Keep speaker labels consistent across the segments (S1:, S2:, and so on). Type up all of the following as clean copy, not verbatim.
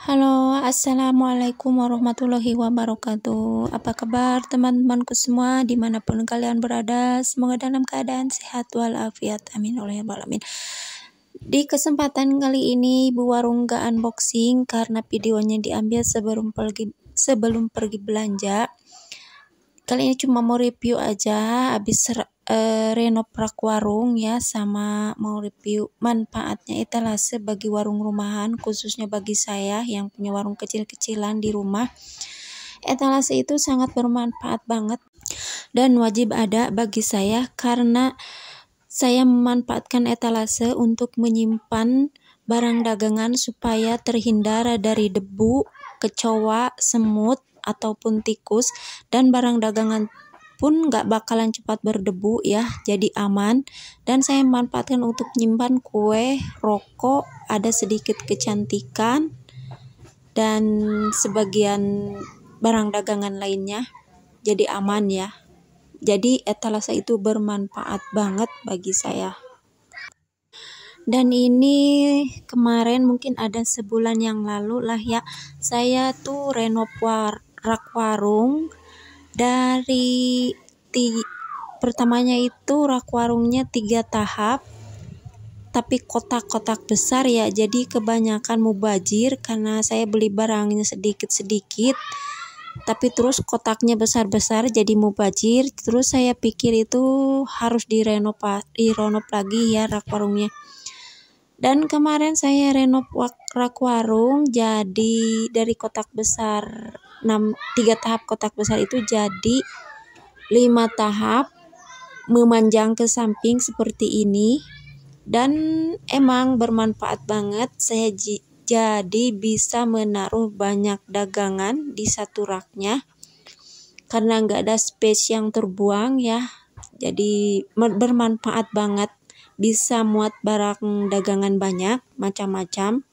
S1: Halo, assalamualaikum warahmatullahi wabarakatuh. Apa kabar teman-temanku semua dimanapun kalian berada? Semoga dalam keadaan sehat walafiat. Amin ya rabbal alamin. Di kesempatan kali ini Ibu Warung gak unboxing karena videonya diambil sebelum pergi belanja. Kali ini cuma mau review aja habis renov rak warung ya, sama mau review manfaatnya etalase bagi warung rumahan, khususnya bagi saya yang punya warung kecil-kecilan di rumah. Etalase itu sangat bermanfaat banget dan wajib ada bagi saya karena saya memanfaatkan etalase untuk menyimpan barang dagangan supaya terhindar dari debu, kecoa, semut, ataupun tikus, dan barang dagangan pun gak bakalan cepat berdebu ya, jadi aman. Dan saya memanfaatkan untuk menyimpan kue, rokok, ada sedikit kecantikan, dan sebagian barang dagangan lainnya, jadi aman ya. Jadi etalase itu bermanfaat banget bagi saya. Dan ini kemarin mungkin ada sebulan yang lalu lah ya, saya tuh renov rak warung dari pertamanya itu rak warungnya 3 tahap, tapi kotak-kotak besar ya, jadi kebanyakan mubazir karena saya beli barangnya sedikit-sedikit, tapi terus kotaknya besar-besar jadi mubazir. Terus saya pikir itu harus direnov lagi ya rak warungnya. Dan kemarin saya renov rak warung, jadi dari kotak besar 3 tahap kotak besar itu jadi 5 tahap memanjang ke samping seperti ini. Dan emang bermanfaat banget, saya jadi bisa menaruh banyak dagangan di satu raknya karena nggak ada space yang terbuang ya. Jadi bermanfaat banget, bisa muat barang dagangan banyak macam-macam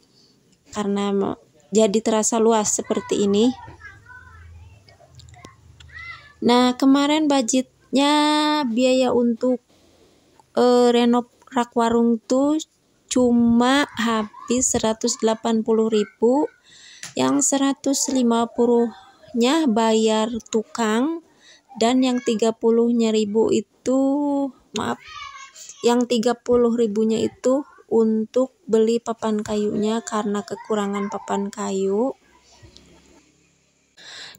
S1: karena jadi terasa luas seperti ini. Nah, kemarin budgetnya biaya untuk renov rak warung tuh cuma habis 180.000, yang 150-nya bayar tukang, dan yang 30-nya ribu itu yang 30.000-nya itu untuk beli papan kayunya karena kekurangan papan kayu.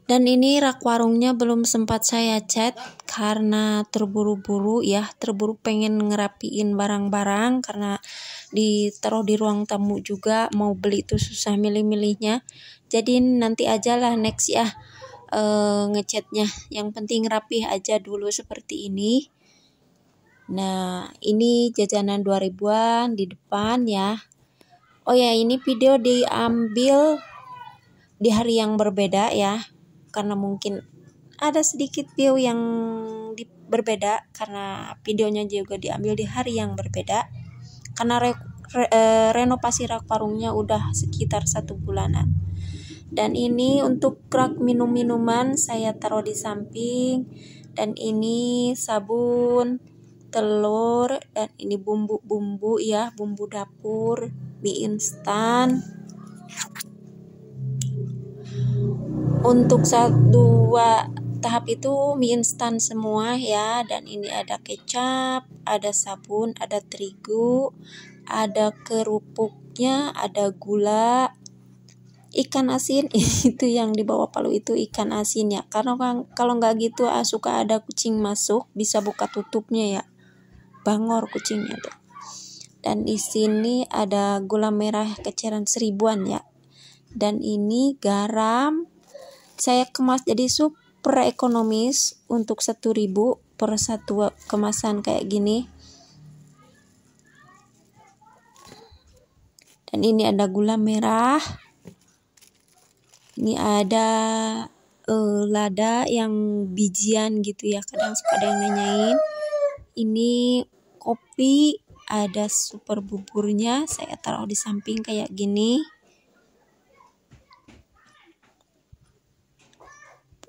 S1: Dan ini rak warungnya belum sempat saya cat karena terburu-buru ya, terburu pengen ngerapiin barang-barang karena ditaruh di ruang tamu juga, mau beli itu susah milih-milihnya. Jadi nanti aja lah next ya ngecatnya, yang penting rapih aja dulu seperti ini. Nah, ini jajanan 2000-an di depan ya. Oh ya, ini video diambil di hari yang berbeda ya, karena mungkin ada sedikit view yang berbeda karena videonya juga diambil di hari yang berbeda karena renovasi rak warungnya udah sekitar 1 bulanan. Dan ini untuk rak minum-minuman saya taruh di samping, dan ini sabun, telur, dan ini bumbu-bumbu ya, bumbu dapur, mie instan. Untuk 2 tahap itu mie instan semua ya. Dan ini ada kecap, ada sabun, ada terigu, ada kerupuknya, ada gula, ikan asin. Itu yang di bawah palu itu ikan asin ya, karena kalau nggak gitu suka ada kucing masuk, bisa buka tutupnya ya, bangor kucingnya tuh. Dan di sini ada gula merah keceran 1000-an ya. Dan ini garam, saya kemas jadi super ekonomis untuk 1.000 per satu kemasan kayak gini. Dan ini ada gula merah, ini ada lada yang bijian gitu ya, kadang suka ada yang nanyain. Ini kopi, ada super buburnya, saya taruh di samping kayak gini.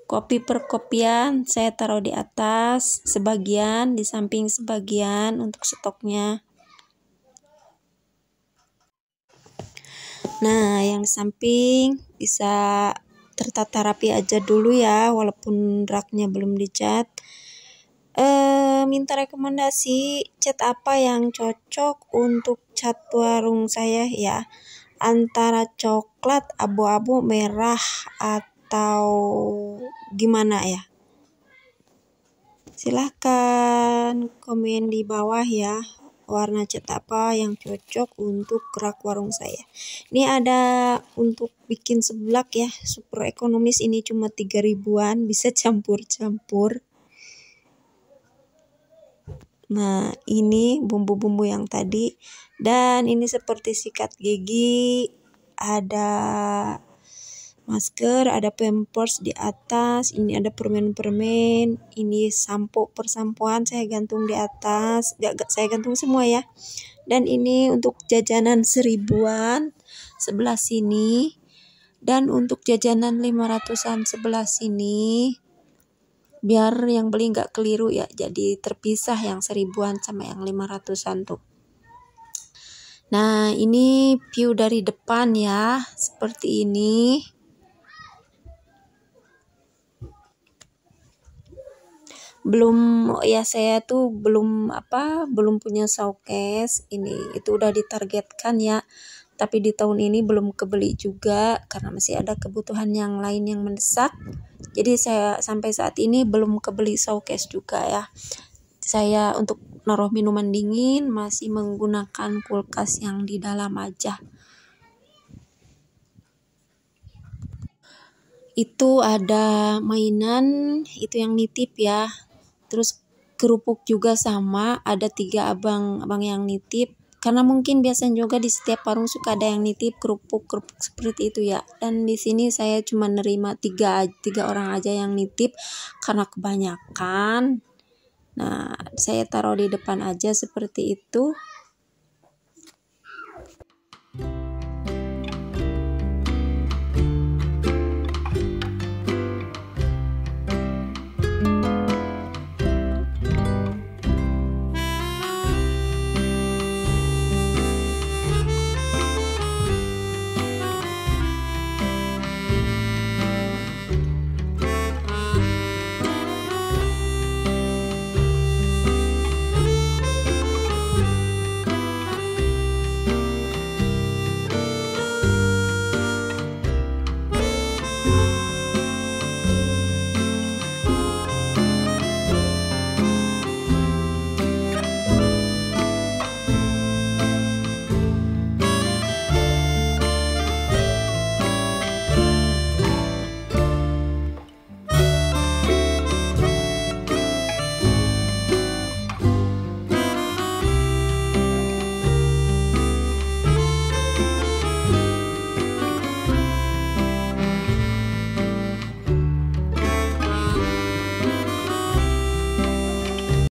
S1: Kopi perkopian saya taruh di atas sebagian, di samping sebagian untuk stoknya. Nah, yang di samping bisa tertata rapi aja dulu ya, walaupun raknya belum dicat. Minta rekomendasi cat apa yang cocok untuk cat warung saya ya, antara coklat, abu-abu, merah, atau gimana ya? Silahkan komen di bawah ya, warna cat apa yang cocok untuk rak warung saya. Ini ada untuk bikin seblak ya, super ekonomis, ini cuma 3 ribuan, bisa campur-campur. Nah, ini bumbu-bumbu yang tadi. Dan ini seperti sikat gigi, ada masker, ada pampers di atas, ini ada permen-permen, ini sampo persampoan saya gantung di atas, saya gantung semua ya. Dan ini untuk jajanan 1000-an sebelah sini, dan untuk jajanan 500-an sebelah sini. Biar yang beli nggak keliru ya, jadi terpisah yang 1000-an sama yang 500-an tuh. Nah, ini view dari depan ya, seperti ini. Saya tuh belum punya showcase ini, itu udah ditargetkan ya, tapi di tahun ini belum kebeli juga karena masih ada kebutuhan yang lain yang mendesak. Jadi saya sampai saat ini belum kebeli showcase juga ya. Saya untuk naruh minuman dingin masih menggunakan kulkas yang di dalam aja. Itu ada mainan, itu yang nitip ya. Terus kerupuk juga sama, ada 3 abang yang nitip. Karena mungkin biasanya juga di setiap warung suka ada yang nitip kerupuk seperti itu ya. Dan di sini saya cuma nerima 3 orang aja yang nitip karena kebanyakan. Nah, saya taruh di depan aja seperti itu.